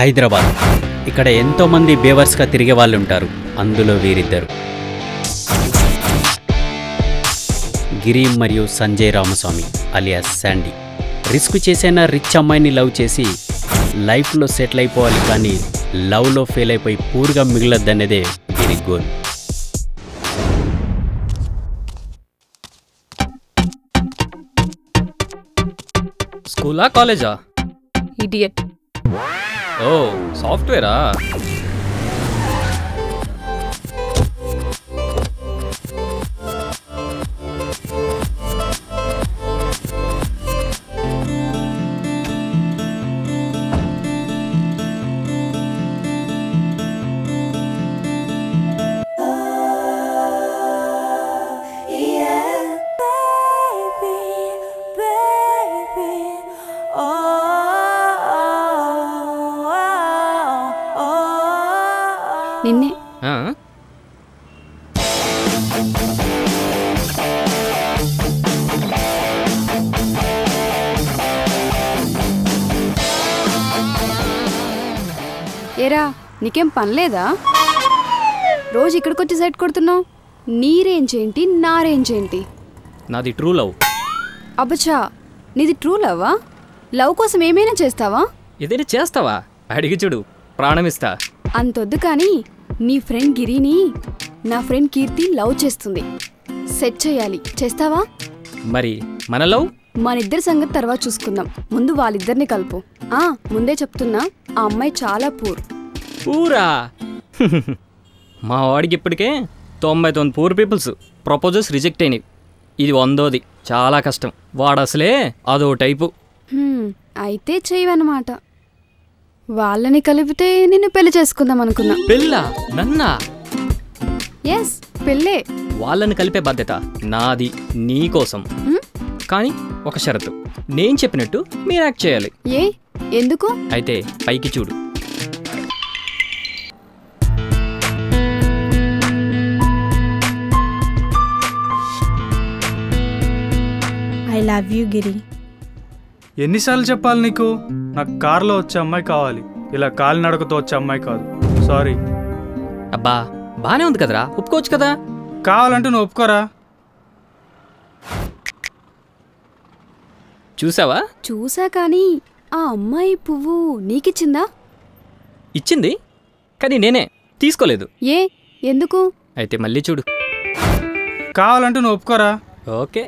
హైదరాబాద్ ఇక్కడ ఎంతో మంది బేవర్స్గా తిరిగే వాళ్ళు ఉంటారు. అందులో వీరిద్దరు గిరి మరియు Sanjay Ramaswamy alias Sandy. Risk చేసైనా రిచ్ అమ్మాయిని లవ్ చేసి లైఫ్లో సెటిల్ అయిపోవాలి, కానీ లవ్లో ఫెయిల్ అయిపోయి పూర్గా మిగలద్దనేదే గిరి గోల్. స్కూలా కాలేజా? ఇడియట్. ఓ సాఫ్ట్వేరా? నిన్నే. ఏరా నీకేం పనిలేదా? రోజు ఇక్కడికొచ్చి సైట్ కొడుతున్నావు. నీ రేంజ్ ఏంటి, నా రేంజ్ ఏంటి? నాది ట్రూ లవ్. అబ్బచ్చా, నీది ట్రూ లవ్వా? లవ్ కోసం ఏమైనా చేస్తావా? ఏదైనా చేస్తావా? అడిగి చూడు, ప్రాణమిస్తా. అంతొద్దు కానీ నీ ఫ్రెండ్ గిరిని నా ఫ్రెండ్ కీర్తి లవ్ చేస్తుంది. సెట్ చేయాలి, చేస్తావా? మరి మన లవ్? మనిద్దరి సంగతి తర్వాత చూసుకుందాం. ముందు వాళ్ళిద్దరిని కలుపు. ముందే చెప్తున్నా, ఆ అమ్మాయి చాలా పూరా. మా వాడికి ఇప్పటికే 99 పూర్ పీపుల్స్ ప్రపోజల్స్ రిజెక్ట్ అయినవి. ఇది 100ది. చాలా కష్టం. వాడు అసలే అదో టైపు. అయితే చేయవన్నమాట. వాళ్ళని కలిపితే నిన్ను పెళ్లి చేసుకుందాం అనుకున్నా. పెళ్ళా? నన్నా? ఎస్, పెళ్ళే. వాళ్ళని కలిపే బాధ్యత నాది, నీకోసం. కానీ ఒక షరతు, నేను చెప్పినట్టు మీరు యాక్ట్ చేయాలి. ఏ? ఎందుకు? అయితే పైకి చూడు. ఐ లవ్ యూ గిరి. ఎన్నిసార్లు చెప్పాలి నీకు? నాకు కార్లో వచ్చే అమ్మాయి కావాలి, ఇలా కాలినడకతో వచ్చే అమ్మాయి కాదు. సారీ. అబ్బా బానే ఉంది కదరా, ఒప్పుకోవచ్చు కదా. కావాలంటే నువ్వు ఒప్పుకోరా. చూసావా? చూసా, కానీ ఆ అమ్మాయి పువ్వు నీకిచ్చిందా? ఇచ్చింది, కానీ నేనే తీసుకోలేదు. ఏ? ఎందుకు? అయితే మళ్ళీ చూడు. కావాలంటే నువ్వు ఒప్పుకోరా. ఓకే.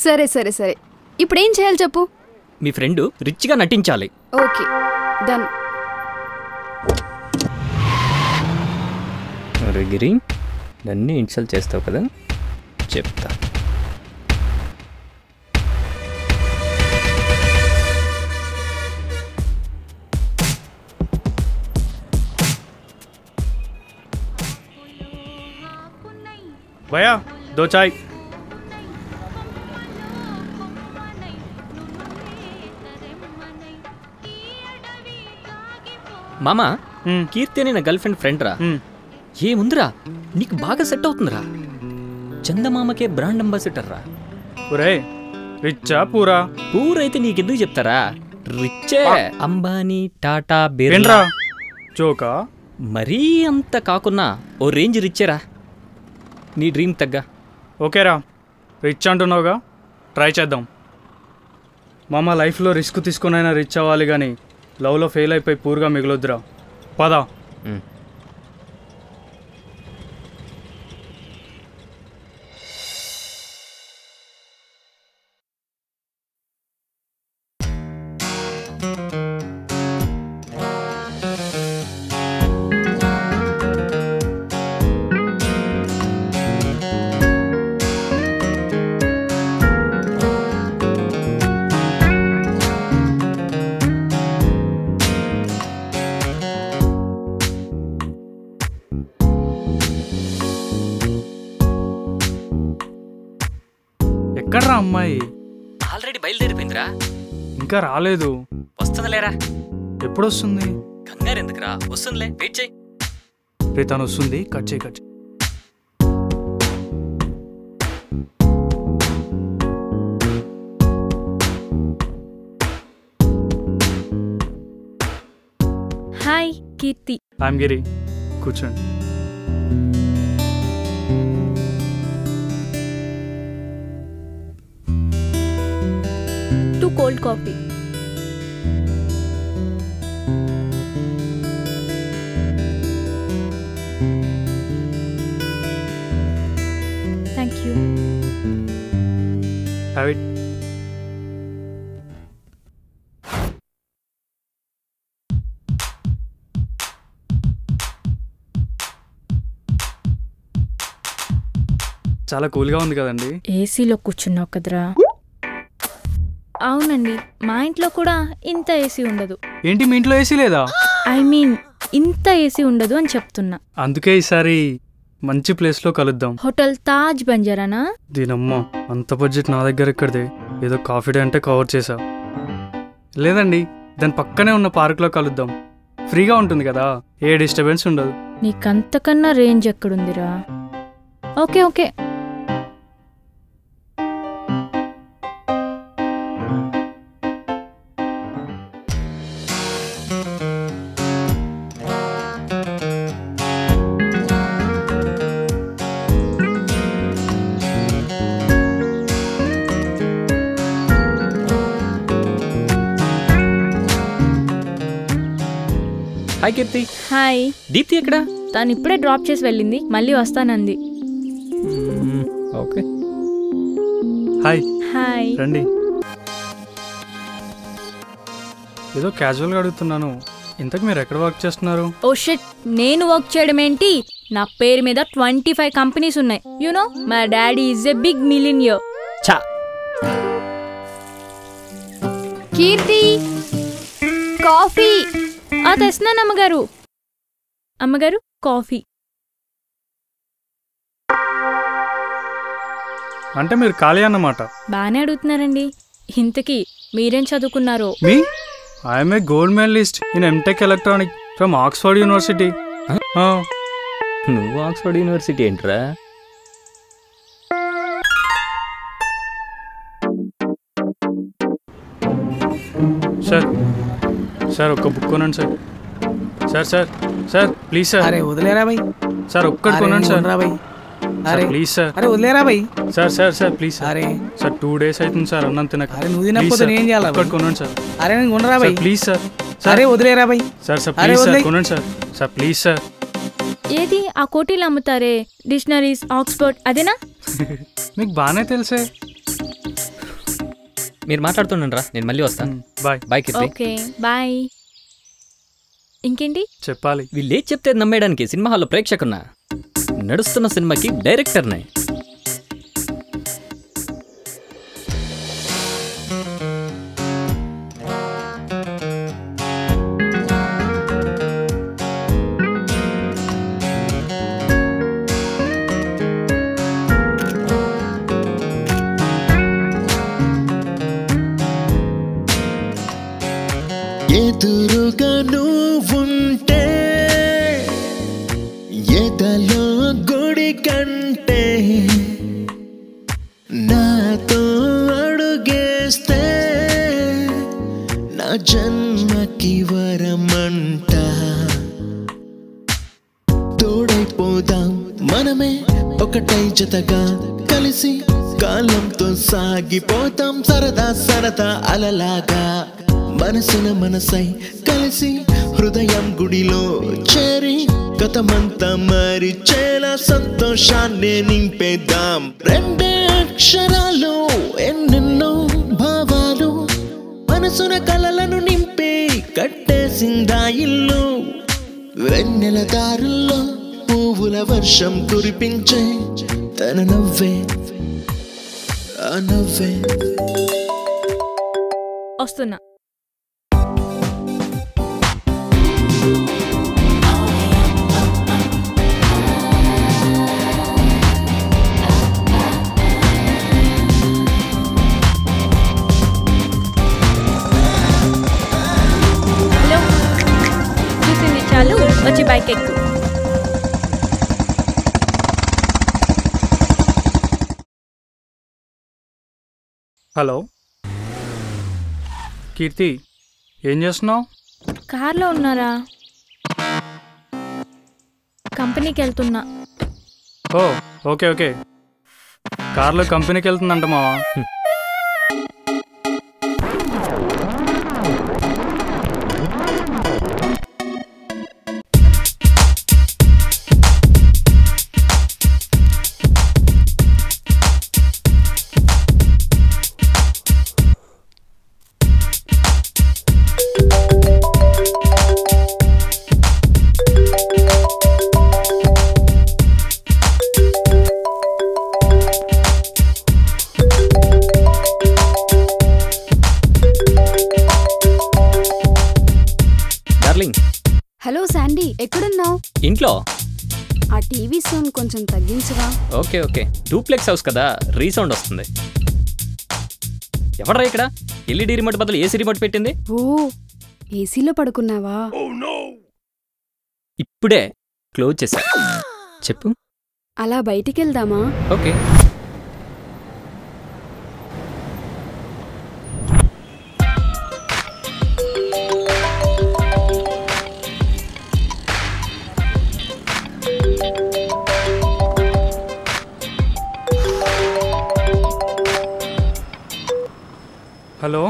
సరే సరే సరే, ఇప్పుడేం చేయాలి చెప్పు. మీ ఫ్రెండ్ రిచ్గా నటించాలి. Okay, done. అరే గిరి, నన్ను ఇన్సల్ట్ చేస్తావు కదా, చెప్తా. భయ్యా దో చాయ్. మామా మ్, కీర్తి అని నా గర్ల్ ఫ్రెండ్ రా. మ్. ఏముందిరా నీకు బాగా సెట్ అవుతుందిరా. చందమామకే బ్రాండ్ అంబాసిడర్ రా. ఒరే రిచ్చా పూరా? పూరైతే నీకెందుకు చెప్తారా, రిచ్చే. అంబానీ, టాటా, ఏంట్రా బిర్లా. జోకా? మరీ అంత కాకున్నా ఓ రేంజ్ రిచ్చేరా, నీ డ్రీమ్ తగ్గ. ఓకేరా, రిచ్ అంటున్నావుగా, ట్రై చేద్దాం. మామ లైఫ్లో రిస్క్ తీసుకునైనా రిచ్ అవ్వాలి కానీ లవ్లో ఫెయిల్ అయిపోయి పూర్గా మిగలొద్దురా. పదా. ఎక్కడ్రా అమ్మాయి? ఆల్రెడీ బయలుదేరిపోయిందిరా. ఇంకా రాలేదు. వస్తుందిలేరా. ఎప్పుడు వస్తుంది? కంగారు ఎందుకురా, వస్తుందిలే, వెయిట్ చేయి. రే తను వస్తుంది, కట్ చేయి కట్ చేయి. Hi Keerthi. ఐఎమ్ గిరి, కూర్చోండి. Two cold coffee. Thank you. Have it. చాలా కూల్గా ఉంది కదండి. ఏసీలో కూర్చున్నావు కదరా. అవునండి, మా ఇంట్లో కూడా ఇంత ఏసీ ఉండదు. ఏంటి మీ ఇంట్లో ఏసీ లేదా? ఐ మీన్ ఇంత ఏసీ ఉండదు అని చెప్తున్నా. అందుకే ఈసారి మంచి ప్లేస్లో కలుద్దాం. హోటల్ తాజ్ బంజారానా? దీనమ్మ, అంత బడ్జెట్ నా దగ్గర ఎక్కడిదే. ఏదో కాఫీ డే అంటే కవర్ చేసా. లేదండి, దాని పక్కనే ఉన్న పార్క్లో కలుద్దాం. ఫ్రీగా ఉంటుంది కదా, ఏ డిస్టర్బెన్స్ ఉండదు. నీకంతకన్నా రేంజ్ ఎక్కడుందిరా. Okay okay. Hi Keerthi. Hi. Deepthi ఎక్కడా? తను ఇప్పుడే డ్రాప్ చేసి వెళ్ళింది, మళ్ళీ వస్తానంది. ఓకే. హాయ్. హాయ్. రండి. ఏదో క్యాజువల్గా అడుగుతున్నాను, ఇంతకు మీరు ఎక్కడ వర్క్ చేస్తున్నారు? ఓ షిట్, నేను వర్క్ చేయడం ఏంటి? నా పేరు మీద 25 కంపెనీస్ ఉన్నాయి. You know my daddy is a big millionaire. చా. కీర్తి, కాఫీ. తెస్తున్నాను అమ్మగారు. అమ్మగారు కాఫీ. అంటే మీరు ఖాళీ అన్నమాట. బాగానే అడుగుతున్నారండి. ఇంతకీ మీరేం చదువుకున్నారో? మీ I'm a gold medalist in MTech electronic from Oxford university. నువ్వు ఆక్స్ఫర్డ్ యూనివర్సిటీ ఏంట్రా? సార్ సార్ ఒక్క బుక్ కొనండి sir. Sir sir sir please sir. అరే వదిలేరా భయ్. సార్ ఒక్కటి కొనండి సార్. భయ్. అరే ప్లీజ్ సార్. అరే వదిలేరా భయ్. Sir sir sir please sir. అరే సార్ 2 days అవుతుంది సార్ అన్నం తినక. అరే నువ్వు తినకపోతే నేను చేయాలా? ఒక్కటి కొనండి సార్. అరే నేను కొనరా భయ్. Please sir. అరే వదిలేరా భయ్. సార్ సార్ అరే ప్లీజ్ సార్ వదిలేయ్. కొనండి సార్. Sir please sir. ఏది ఆ కోటీలు అమ్ముతారే, డిక్షనరీస్, ఆక్స్ఫర్డ్, అదేనా? మీకు బాగానే తెలిసే. మీరు మాట్లాడుతుండండి రా, నేను మళ్ళీ వస్తాను. Bye. Bye Keerthi. Okay bye. ఇంకేంటి చెప్పాలి. వీళ్ళు ఏది చెప్తే నమ్మేయడానికి సినిమా హాల్లో ప్రేక్షకున్నా, నడుస్తున్న సినిమాకి డైరెక్టర్నే. ఎదురుగా నువ్వుంటే ఎదలో గుడి కంటే నాతో అడుగేస్తే నా జన్మకి వరమంట తోడైపోదాం మనమే ఒకటై జతగా కలిసి కాలంతో సాగిపోతాం సరదా సరదా అలలాగా మనసున మనసై కలిసి హృదయం గుడిలో చేరి గతమంతా మరిచేలా సంతోషాన్ని నింపేద్దాం రెండే అక్షరాలు ఎన్నెన్నో భావాలు మనసున కలలను నింపి కట్టేసిందా ఇల్లు వెన్నెల దారుల్లో పువ్వుల వర్షం కురిపించే తన నవ్వే ఆ నవ్వే వస్తున్నా. హలో, చూసింది చాలు, వచ్చి బైక్ ఎక్కు. హలో కీర్తి, ఏం చేస్తున్నావు? కార్లో ఉన్నారా? కంపెనీకి వెళ్తున్నా. ఓ ఓకే ఓకే, కార్లో కంపెనీకి వెళ్తుందంట మావా. హలో శాండీ, ఎక్కడున్నావు? ఇంట్లో. ఆ టీవీ సౌండ్ కొంచెం తగ్గించవా? ఓకే ఓకే, డూప్లెక్స్ హౌస్ కదా, రీసౌండ్ వస్తుంది. ఎవడరా ఇక్కడ ఎల్ఈడి రిమోట్ బదులు ఏసీ రిమోట్ పెట్టింది? ఓ, ఏసీలో పడుకున్నావా? ఇప్పుడే క్లోజ్ చేశా. చెప్పు. అలా బయటికి వెళ్దామా? ఓకే. హలో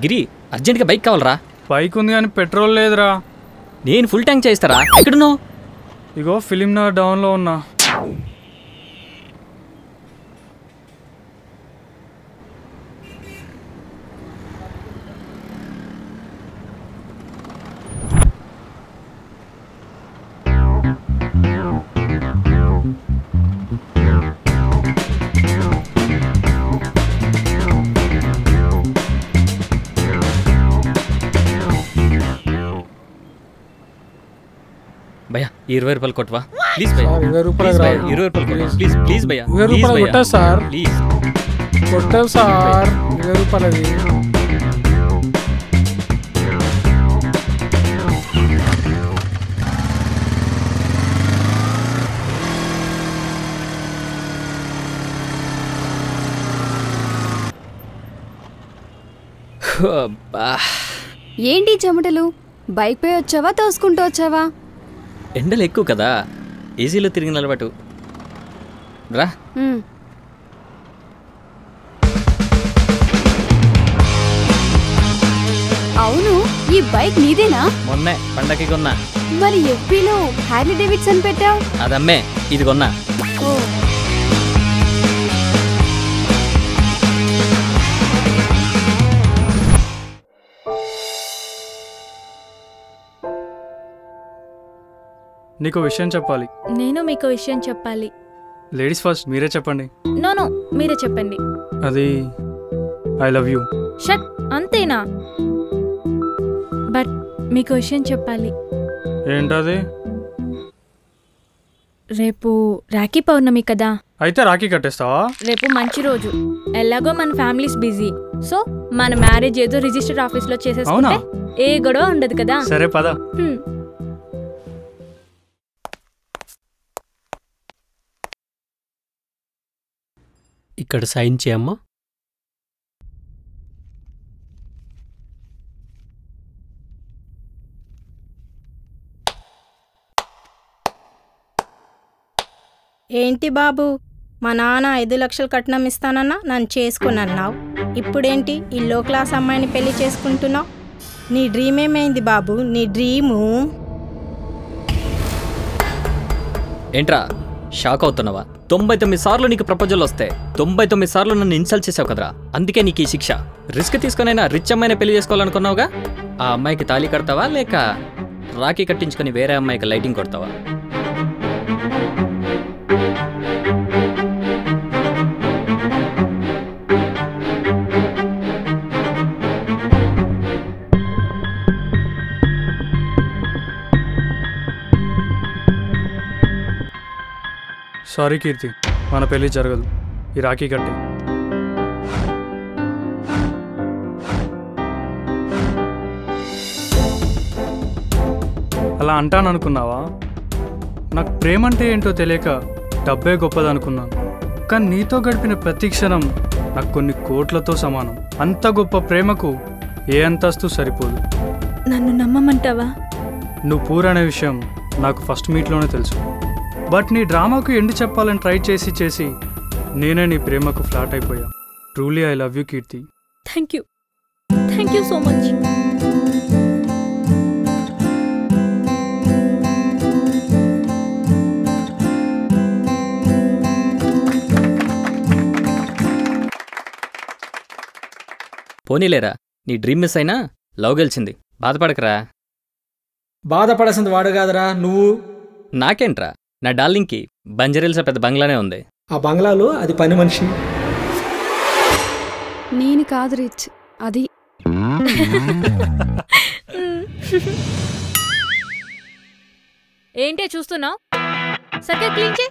గిరి, అర్జెంట్గా బైక్ కావాలరా. బైక్ ఉంది కానీ పెట్రోల్ లేదురా. నేను ఫుల్ ట్యాంక్ చేస్తారా. ఎక్కడున్నావు? ఇగో ఫిలిం నగర్ డౌన్లో ఉన్నా. భయ్యా 20 రూపాయలు కొట్టవా ప్లీజ్ భయ్యా. 20 రూపాయలు 20 రూపాయలు కొట్టు ప్లీజ్ ప్లీజ్ భయ్యా. 20 రూపాయలు కొట్టా సార్, ప్లీజ్ కొట్టావు సార్. 20 రూపాయలది. ఏంటి చెమటలు? బైక్ పై వచ్చావా, తోసుకుంటూ వచ్చావా? ఎండలు ఎక్కువ కదా, ఏసీలో తిరిగిన అలవాటు రా. అవును, ఈ బైక్ నీదేనా? మొన్నే పండగకి కొన్నా. మరి ఎఫ్బీలో హార్లీ డేవిడ్సన్ పెట్టావు. అదమ్మే, ఇది కొన్నా. ఓ, నీకు విషయం చెప్పాలి. నేను మీకు విషయం చెప్పాలి. లేడీస్ ఫస్ట్, మీరే చెప్పండి. నో మీరే చెప్పండి. అది ఐ లవ్ యూ. షట్, అంతేనా? బట్ మీకు విషయం చెప్పాలి. ఏంటది? రేపు రాఖీ పౌర్ణమి కదా. అయితే రాఖీ కట్టేస్తావా? రేపు మంచి రోజు, ఎలాగో మన ఫ్యామిలీస్ బిజీ, సో మన మ్యారేజ్ ఏదో రిజిస్టర్ ఆఫీస్లో చేసేసుకుంటే ఏ గొడవ ఉండదు కదా. సరే పద. ఇక్కడ సైన్ చేయమ్మా. ఏంటి బాబు, మా నాన్న 5 లక్షలు కట్నం ఇస్తానన్నా నన్ను చేసుకున్నావు. ఇప్పుడేంటి ఈ లో క్లాస్ అమ్మాయిని పెళ్లి చేసుకుంటున్నావు? నీ డ్రీమ్ ఏమైంది బాబు, నీ డ్రీము? ఏంట్రా షాక్ అవుతున్నావా? 99 సార్లు నీకు ప్రపోజల్ వస్తే 99 సార్లు నన్ను ఇన్సల్ట్ చేసావు కదరా. అందుకే నీకు ఈ శిక్ష. రిస్క్ తీసుకునైనా రిచ్ అమ్మాయిని పెళ్లి చేసుకోవాలనుకున్నావుగా. ఆ అమ్మాయికి తాళి కడతావా లేక రాఖీ కట్టించుకొని వేరే అమ్మాయికి లైటింగ్ కొడతావా? సారీ కీర్తి, మన పెళ్ళి జరగదు. ఈ రాఖీ కట్టి. అలా అంటాననుకున్నావా? నాకు ప్రేమ అంటే ఏంటో తెలియక డబ్బే గొప్పదనుకున్నాను. కానీ నీతో గడిపిన ప్రతి క్షణం నాకు కొన్ని కోట్లతో సమానం. అంత గొప్ప ప్రేమకు ఏ అంతస్తు సరిపోదు. నన్ను నమ్మమంటావా? నువ్వు పూర్ అనే విషయం నాకు ఫస్ట్ మీట్లోనే తెలుసు. బట్ నీ డ్రామాకు ఎండ్ చెప్పాలని ట్రై చేసి నేనే నీ ప్రేమకు ఫ్లాట్ అయిపోయా. Truly I love you Keerthi. Thank you so much. పోనీలేరా, నీ డ్రీమ్ మిస్ అయినా లవ్ గెలిచింది. బాధపడకరా. బాధపడాల్సింది వాడు కాదురా నువ్వు. నాకేంట్రా, నా డార్లింగ్కి బంజరీల్స్ పెద్ద బంగ్లానే ఉంది. ఆ బంగ్లాలో అది పని మనిషి. నేను కాదు రిచ్, అది. ఏంటే చూస్తున్నావు? సరిగ్గా క్లీన్ చేయి.